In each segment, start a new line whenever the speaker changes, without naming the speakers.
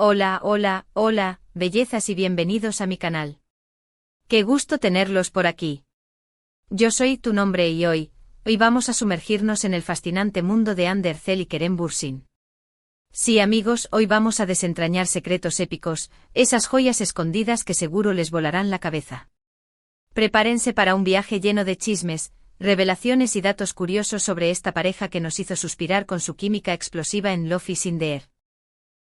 Hola, hola, hola, bellezas y bienvenidos a mi canal. Qué gusto tenerlos por aquí. Yo soy tu nombre y hoy vamos a sumergirnos en el fascinante mundo de Ander Cell y Kerem Bürsin. Sí amigos, hoy vamos a desentrañar secretos épicos, esas joyas escondidas que seguro les volarán la cabeza. Prepárense para un viaje lleno de chismes, revelaciones y datos curiosos sobre esta pareja que nos hizo suspirar con su química explosiva en Love is in the Air.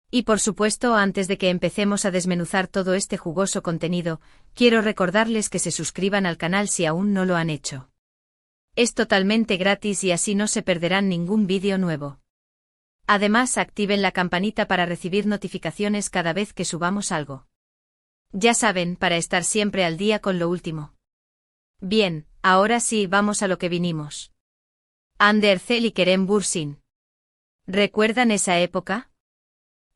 Y por supuesto, antes de que empecemos a desmenuzar todo este jugoso contenido, quiero recordarles que se suscriban al canal si aún no lo han hecho. Es totalmente gratis y así no se perderán ningún vídeo nuevo. Además, activen la campanita para recibir notificaciones cada vez que subamos algo. Ya saben, para estar siempre al día con lo último. Bien, ahora sí, vamos a lo que vinimos. Ander Cell y Kerem Bürsin. ¿Recuerdan esa época?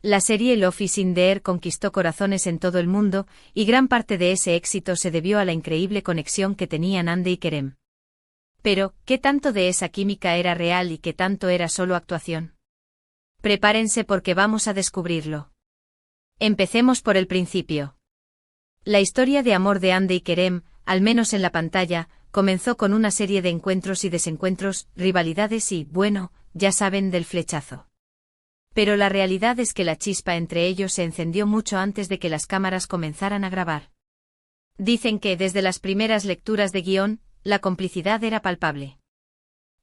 La serie Love is in the Air conquistó corazones en todo el mundo, y gran parte de ese éxito se debió a la increíble conexión que tenían Ande y Kerem. Pero, ¿qué tanto de esa química era real y qué tanto era solo actuación? Prepárense porque vamos a descubrirlo. Empecemos por el principio. La historia de amor de Ande y Kerem, al menos en la pantalla, comenzó con una serie de encuentros y desencuentros, rivalidades y, bueno, ya saben del flechazo. Pero la realidad es que la chispa entre ellos se encendió mucho antes de que las cámaras comenzaran a grabar. Dicen que desde las primeras lecturas de guión, la complicidad era palpable.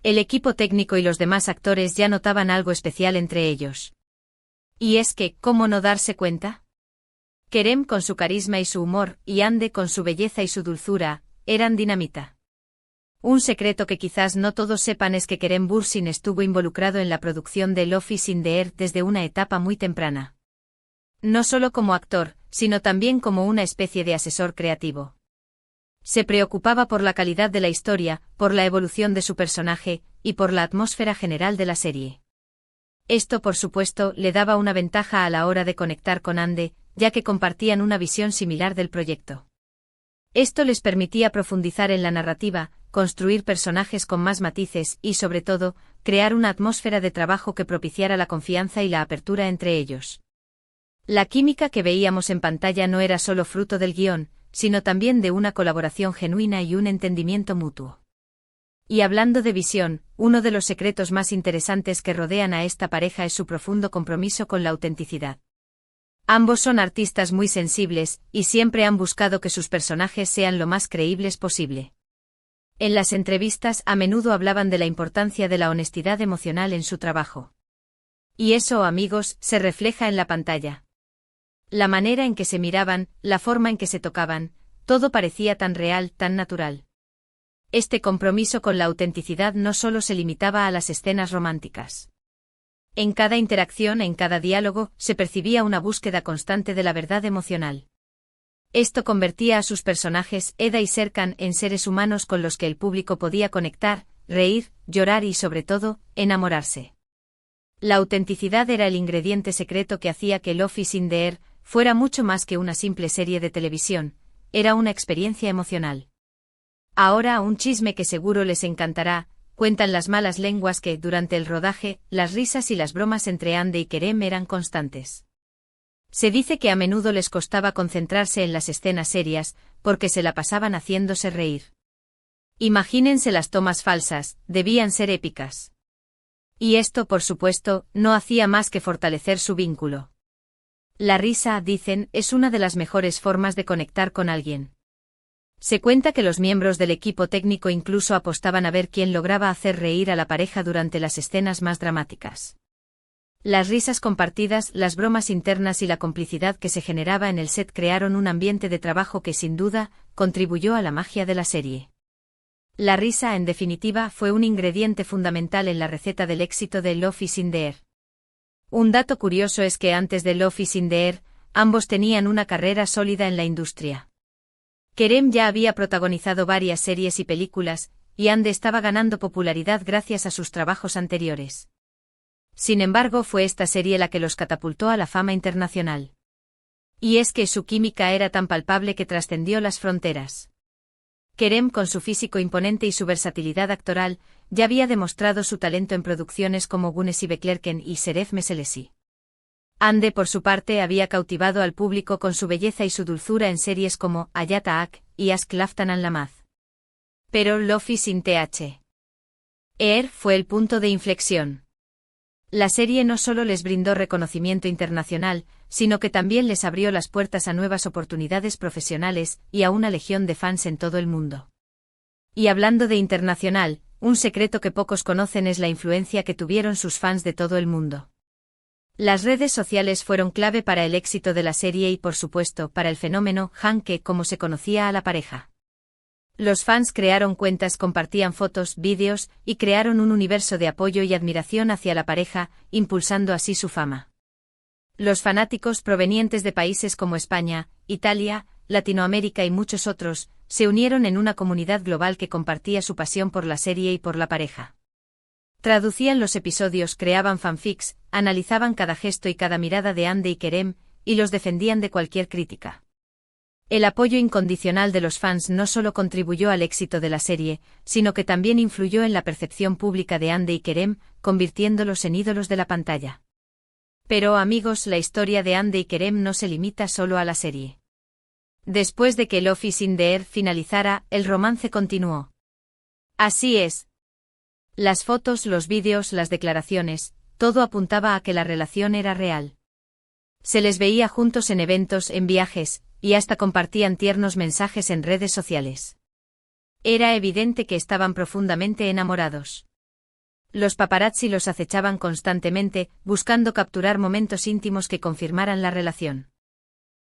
El equipo técnico y los demás actores ya notaban algo especial entre ellos. Y es que, ¿cómo no darse cuenta? Kerem con su carisma y su humor, y Ande con su belleza y su dulzura, eran dinamita. Un secreto que quizás no todos sepan es que Kerem Bürsin estuvo involucrado en la producción de Love is in the Air desde una etapa muy temprana. No solo como actor, sino también como una especie de asesor creativo. Se preocupaba por la calidad de la historia, por la evolución de su personaje, y por la atmósfera general de la serie. Esto, por supuesto, le daba una ventaja a la hora de conectar con Ande, ya que compartían una visión similar del proyecto. Esto les permitía profundizar en la narrativa, construir personajes con más matices y, sobre todo, crear una atmósfera de trabajo que propiciara la confianza y la apertura entre ellos. La química que veíamos en pantalla no era solo fruto del guión, sino también de una colaboración genuina y un entendimiento mutuo. Y hablando de visión, uno de los secretos más interesantes que rodean a esta pareja es su profundo compromiso con la autenticidad. Ambos son artistas muy sensibles, y siempre han buscado que sus personajes sean lo más creíbles posible. En las entrevistas a menudo hablaban de la importancia de la honestidad emocional en su trabajo. Y eso, amigos, se refleja en la pantalla. La manera en que se miraban, la forma en que se tocaban, todo parecía tan real, tan natural. Este compromiso con la autenticidad no solo se limitaba a las escenas románticas. En cada interacción, en cada diálogo, se percibía una búsqueda constante de la verdad emocional. Esto convertía a sus personajes, Eda y Serkan, en seres humanos con los que el público podía conectar, reír, llorar y, sobre todo, enamorarse. La autenticidad era el ingrediente secreto que hacía que Love is in the Air fuera mucho más que una simple serie de televisión, era una experiencia emocional. Ahora, un chisme que seguro les encantará. Cuentan las malas lenguas que, durante el rodaje, las risas y las bromas entre Ande y Kerem eran constantes. Se dice que a menudo les costaba concentrarse en las escenas serias, porque se la pasaban haciéndose reír. Imagínense las tomas falsas, debían ser épicas. Y esto, por supuesto, no hacía más que fortalecer su vínculo. La risa, dicen, es una de las mejores formas de conectar con alguien. Se cuenta que los miembros del equipo técnico incluso apostaban a ver quién lograba hacer reír a la pareja durante las escenas más dramáticas. Las risas compartidas, las bromas internas y la complicidad que se generaba en el set crearon un ambiente de trabajo que sin duda contribuyó a la magia de la serie. La risa, en definitiva, fue un ingrediente fundamental en la receta del éxito de Love is in the Air. Un dato curioso es que antes de Love is in the Air, ambos tenían una carrera sólida en la industria. Kerem ya había protagonizado varias series y películas, y Ande estaba ganando popularidad gracias a sus trabajos anteriores. Sin embargo, fue esta serie la que los catapultó a la fama internacional. Y es que su química era tan palpable que trascendió las fronteras. Kerem, con su físico imponente y su versatilidad actoral, ya había demostrado su talento en producciones como Gunes y Beklerken y Seref Meselesi. Ande, por su parte, había cautivado al público con su belleza y su dulzura en series como Ayata Ak y Ask Laftanan Lamaz. Pero Lofi sin Th. Fue el punto de inflexión. La serie no solo les brindó reconocimiento internacional, sino que también les abrió las puertas a nuevas oportunidades profesionales y a una legión de fans en todo el mundo. Y hablando de internacional, un secreto que pocos conocen es la influencia que tuvieron sus fans de todo el mundo. Las redes sociales fueron clave para el éxito de la serie y, por supuesto, para el fenómeno Hanke, como se conocía a la pareja. Los fans crearon cuentas, compartían fotos, vídeos, y crearon un universo de apoyo y admiración hacia la pareja, impulsando así su fama. Los fanáticos provenientes de países como España, Italia, Latinoamérica y muchos otros, se unieron en una comunidad global que compartía su pasión por la serie y por la pareja. Traducían los episodios, creaban fanfics, analizaban cada gesto y cada mirada de Ande y Kerem, y los defendían de cualquier crítica. El apoyo incondicional de los fans no solo contribuyó al éxito de la serie, sino que también influyó en la percepción pública de Ande y Kerem, convirtiéndolos en ídolos de la pantalla. Pero, amigos, la historia de Ande y Kerem no se limita solo a la serie. Después de que Love is in the Air finalizara, el romance continuó. Así es. Las fotos, los vídeos, las declaraciones, todo apuntaba a que la relación era real. Se les veía juntos en eventos, en viajes, y hasta compartían tiernos mensajes en redes sociales. Era evidente que estaban profundamente enamorados. Los paparazzi los acechaban constantemente, buscando capturar momentos íntimos que confirmaran la relación.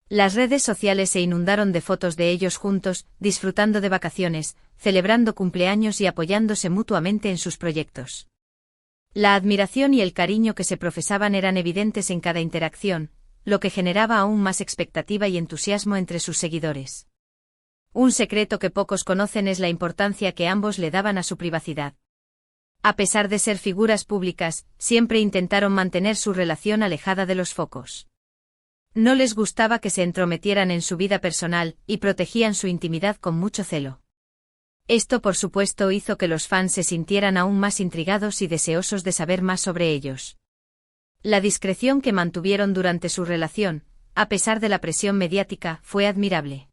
Las redes sociales se inundaron de fotos de ellos juntos, disfrutando de vacaciones, celebrando cumpleaños y apoyándose mutuamente en sus proyectos. La admiración y el cariño que se profesaban eran evidentes en cada interacción, lo que generaba aún más expectativa y entusiasmo entre sus seguidores. Un secreto que pocos conocen es la importancia que ambos le daban a su privacidad. A pesar de ser figuras públicas, siempre intentaron mantener su relación alejada de los focos. No les gustaba que se entrometieran en su vida personal, y protegían su intimidad con mucho celo. Esto, por supuesto, hizo que los fans se sintieran aún más intrigados y deseosos de saber más sobre ellos. La discreción que mantuvieron durante su relación, a pesar de la presión mediática, fue admirable.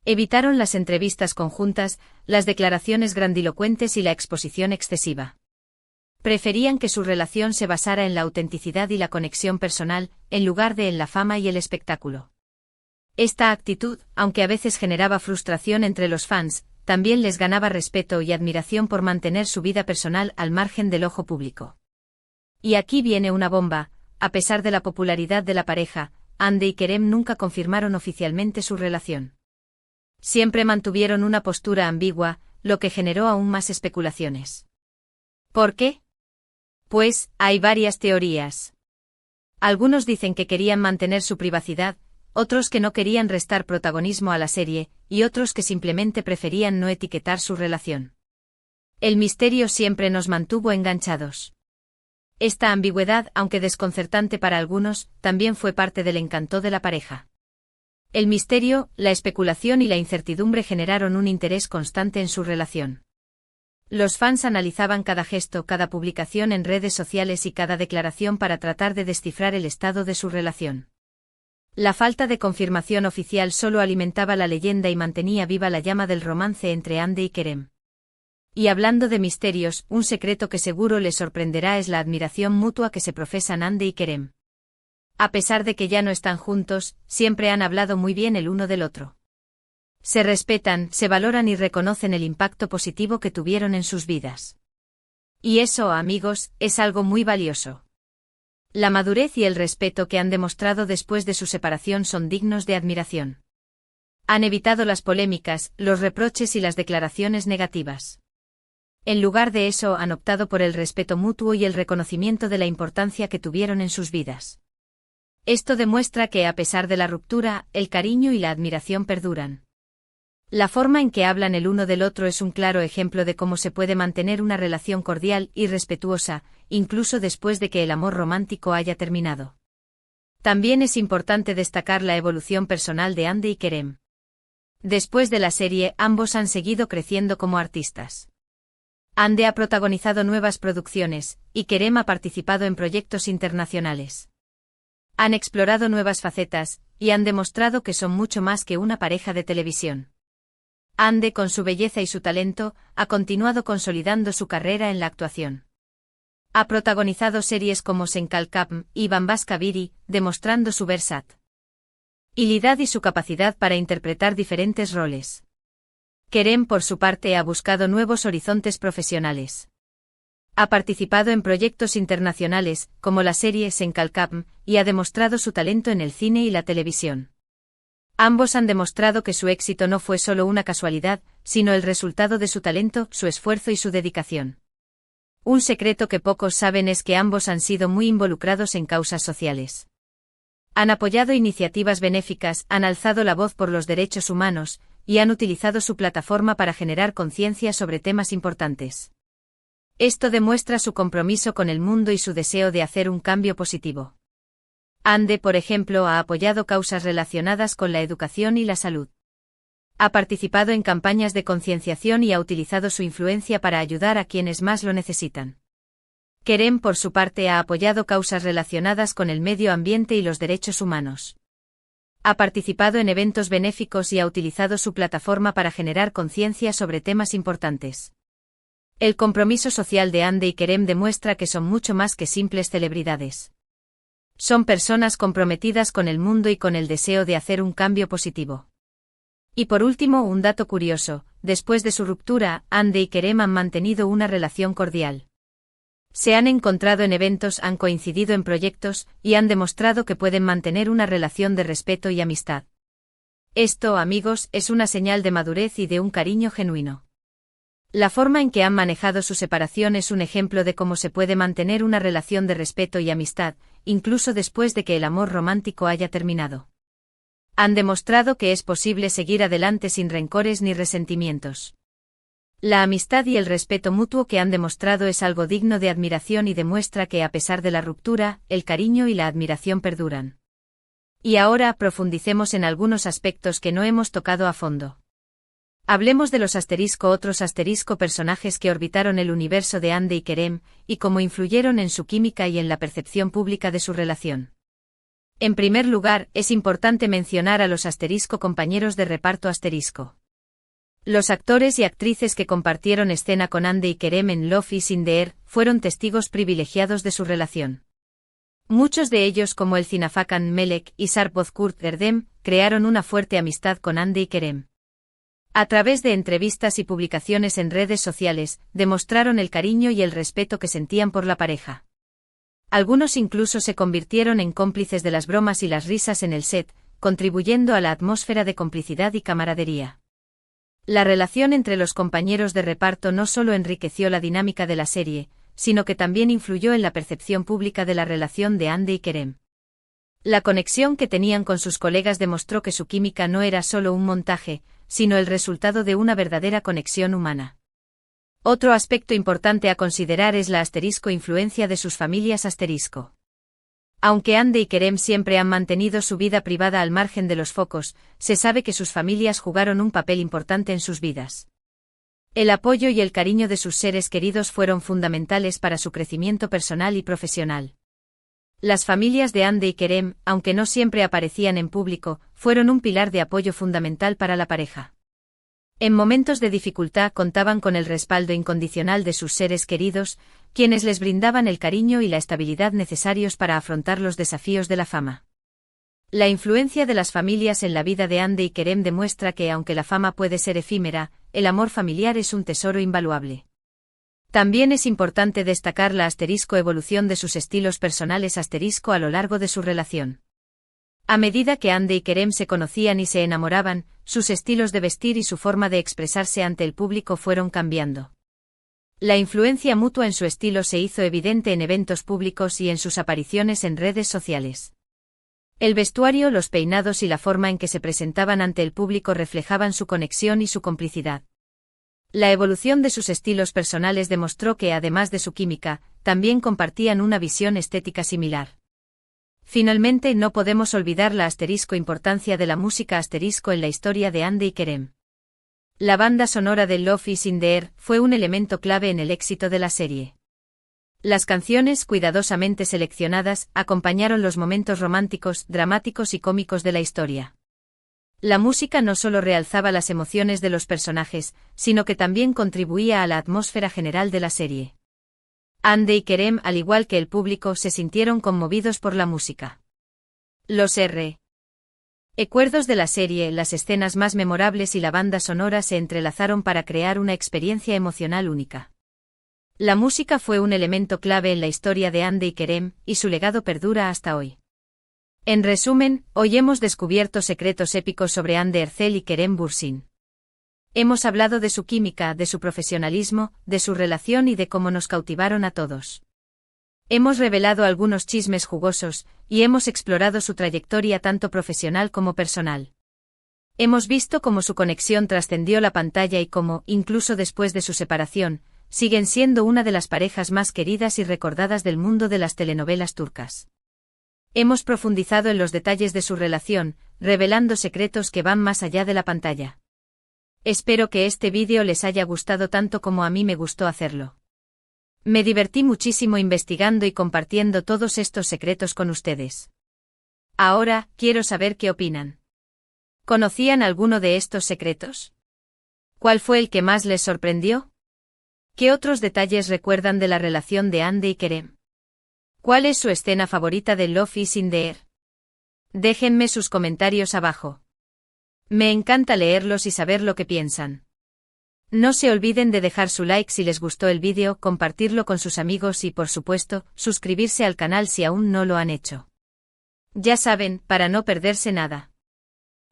Evitaron las entrevistas conjuntas, las declaraciones grandilocuentes y la exposición excesiva. Preferían que su relación se basara en la autenticidad y la conexión personal, en lugar de en la fama y el espectáculo. Esta actitud, aunque a veces generaba frustración entre los fans, también les ganaba respeto y admiración por mantener su vida personal al margen del ojo público. Y aquí viene una bomba: a pesar de la popularidad de la pareja, Ande y Kerem nunca confirmaron oficialmente su relación. Siempre mantuvieron una postura ambigua, lo que generó aún más especulaciones. ¿Por qué? Pues, hay varias teorías. Algunos dicen que querían mantener su privacidad, otros que no querían restar protagonismo a la serie, y otros que simplemente preferían no etiquetar su relación. El misterio siempre nos mantuvo enganchados. Esta ambigüedad, aunque desconcertante para algunos, también fue parte del encanto de la pareja. El misterio, la especulación y la incertidumbre generaron un interés constante en su relación. Los fans analizaban cada gesto, cada publicación en redes sociales y cada declaración para tratar de descifrar el estado de su relación. La falta de confirmación oficial solo alimentaba la leyenda y mantenía viva la llama del romance entre Ande y Kerem. Y hablando de misterios, un secreto que seguro les sorprenderá es la admiración mutua que se profesan Ande y Kerem. A pesar de que ya no están juntos, siempre han hablado muy bien el uno del otro. Se respetan, se valoran y reconocen el impacto positivo que tuvieron en sus vidas. Y eso, amigos, es algo muy valioso. La madurez y el respeto que han demostrado después de su separación son dignos de admiración. Han evitado las polémicas, los reproches y las declaraciones negativas. En lugar de eso, han optado por el respeto mutuo y el reconocimiento de la importancia que tuvieron en sus vidas. Esto demuestra que, a pesar de la ruptura, el cariño y la admiración perduran. La forma en que hablan el uno del otro es un claro ejemplo de cómo se puede mantener una relación cordial y respetuosa, incluso después de que el amor romántico haya terminado. También es importante destacar la evolución personal de Ande y Kerem. Después de la serie, ambos han seguido creciendo como artistas. Ande ha protagonizado nuevas producciones, y Kerem ha participado en proyectos internacionales. Han explorado nuevas facetas, y han demostrado que son mucho más que una pareja de televisión. Ande, con su belleza y su talento, ha continuado consolidando su carrera en la actuación. Ha protagonizado series como Senkalkam y Bambas Kaveri, demostrando su versatilidad y su capacidad para interpretar diferentes roles. Kerem, por su parte, ha buscado nuevos horizontes profesionales. Ha participado en proyectos internacionales, como la serie Senkalkam, y ha demostrado su talento en el cine y la televisión. Ambos han demostrado que su éxito no fue solo una casualidad, sino el resultado de su talento, su esfuerzo y su dedicación. Un secreto que pocos saben es que ambos han sido muy involucrados en causas sociales. Han apoyado iniciativas benéficas, han alzado la voz por los derechos humanos, y han utilizado su plataforma para generar conciencia sobre temas importantes. Esto demuestra su compromiso con el mundo y su deseo de hacer un cambio positivo. Ande, por ejemplo, ha apoyado causas relacionadas con la educación y la salud. Ha participado en campañas de concienciación y ha utilizado su influencia para ayudar a quienes más lo necesitan. Kerem, por su parte, ha apoyado causas relacionadas con el medio ambiente y los derechos humanos. Ha participado en eventos benéficos y ha utilizado su plataforma para generar conciencia sobre temas importantes. El compromiso social de Ande y Kerem demuestra que son mucho más que simples celebridades. Son personas comprometidas con el mundo y con el deseo de hacer un cambio positivo. Y por último, un dato curioso: después de su ruptura, Ande y Kerem han mantenido una relación cordial. Se han encontrado en eventos, han coincidido en proyectos, y han demostrado que pueden mantener una relación de respeto y amistad. Esto, amigos, es una señal de madurez y de un cariño genuino. La forma en que han manejado su separación es un ejemplo de cómo se puede mantener una relación de respeto y amistad, incluso después de que el amor romántico haya terminado. Han demostrado que es posible seguir adelante sin rencores ni resentimientos. La amistad y el respeto mutuo que han demostrado es algo digno de admiración y demuestra que, a pesar de la ruptura, el cariño y la admiración perduran. Y ahora profundicemos en algunos aspectos que no hemos tocado a fondo. Hablemos de los otros personajes que orbitaron el universo de Ande y Kerem, y cómo influyeron en su química y en la percepción pública de su relación. En primer lugar, es importante mencionar a los compañeros de reparto . Los actores y actrices que compartieron escena con Ande y Kerem en Love is in the Air fueron testigos privilegiados de su relación. Muchos de ellos, como el Zinafakan Melek y Sarp Bozkurt Erdem, crearon una fuerte amistad con Ande y Kerem. A través de entrevistas y publicaciones en redes sociales, demostraron el cariño y el respeto que sentían por la pareja. Algunos incluso se convirtieron en cómplices de las bromas y las risas en el set, contribuyendo a la atmósfera de complicidad y camaradería. La relación entre los compañeros de reparto no solo enriqueció la dinámica de la serie, sino que también influyó en la percepción pública de la relación de Ande y Kerem. La conexión que tenían con sus colegas demostró que su química no era solo un montaje, sino el resultado de una verdadera conexión humana. Otro aspecto importante a considerar es la influencia de sus familias . Aunque Ande y Kerem siempre han mantenido su vida privada al margen de los focos, se sabe que sus familias jugaron un papel importante en sus vidas. El apoyo y el cariño de sus seres queridos fueron fundamentales para su crecimiento personal y profesional. Las familias de Ande y Kerem, aunque no siempre aparecían en público, fueron un pilar de apoyo fundamental para la pareja. En momentos de dificultad contaban con el respaldo incondicional de sus seres queridos, quienes les brindaban el cariño y la estabilidad necesarios para afrontar los desafíos de la fama. La influencia de las familias en la vida de Ande y Kerem demuestra que, aunque la fama puede ser efímera, el amor familiar es un tesoro invaluable. También es importante destacar la evolución de sus estilos personales a lo largo de su relación. A medida que Ande y Kerem se conocían y se enamoraban, sus estilos de vestir y su forma de expresarse ante el público fueron cambiando. La influencia mutua en su estilo se hizo evidente en eventos públicos y en sus apariciones en redes sociales. El vestuario, los peinados y la forma en que se presentaban ante el público reflejaban su conexión y su complicidad. La evolución de sus estilos personales demostró que, además de su química, también compartían una visión estética similar. Finalmente, no podemos olvidar la importancia de la música en la historia de Ande y Kerem. La banda sonora de Love is in the Air fue un elemento clave en el éxito de la serie. Las canciones, cuidadosamente seleccionadas, acompañaron los momentos románticos, dramáticos y cómicos de la historia. La música no solo realzaba las emociones de los personajes, sino que también contribuía a la atmósfera general de la serie. Hande y Kerem, al igual que el público, se sintieron conmovidos por la música. Los recuerdos de la serie, las escenas más memorables y la banda sonora se entrelazaron para crear una experiencia emocional única. La música fue un elemento clave en la historia de Hande y Kerem, y su legado perdura hasta hoy. En resumen, hoy hemos descubierto secretos épicos sobre Hande Erçel y Kerem Bürsin. Hemos hablado de su química, de su profesionalismo, de su relación y de cómo nos cautivaron a todos. Hemos revelado algunos chismes jugosos, y hemos explorado su trayectoria tanto profesional como personal. Hemos visto cómo su conexión trascendió la pantalla y cómo, incluso después de su separación, siguen siendo una de las parejas más queridas y recordadas del mundo de las telenovelas turcas. Hemos profundizado en los detalles de su relación, revelando secretos que van más allá de la pantalla. Espero que este vídeo les haya gustado tanto como a mí me gustó hacerlo. Me divertí muchísimo investigando y compartiendo todos estos secretos con ustedes. Ahora, quiero saber qué opinan. ¿Conocían alguno de estos secretos? ¿Cuál fue el que más les sorprendió? ¿Qué otros detalles recuerdan de la relación de Hande y Kerem? ¿Cuál es su escena favorita de Love is in the Air? Déjenme sus comentarios abajo. Me encanta leerlos y saber lo que piensan. No se olviden de dejar su like si les gustó el vídeo, compartirlo con sus amigos y, por supuesto, suscribirse al canal si aún no lo han hecho. Ya saben, para no perderse nada.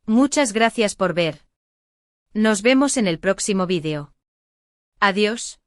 Muchas gracias por ver. Nos vemos en el próximo vídeo. Adiós.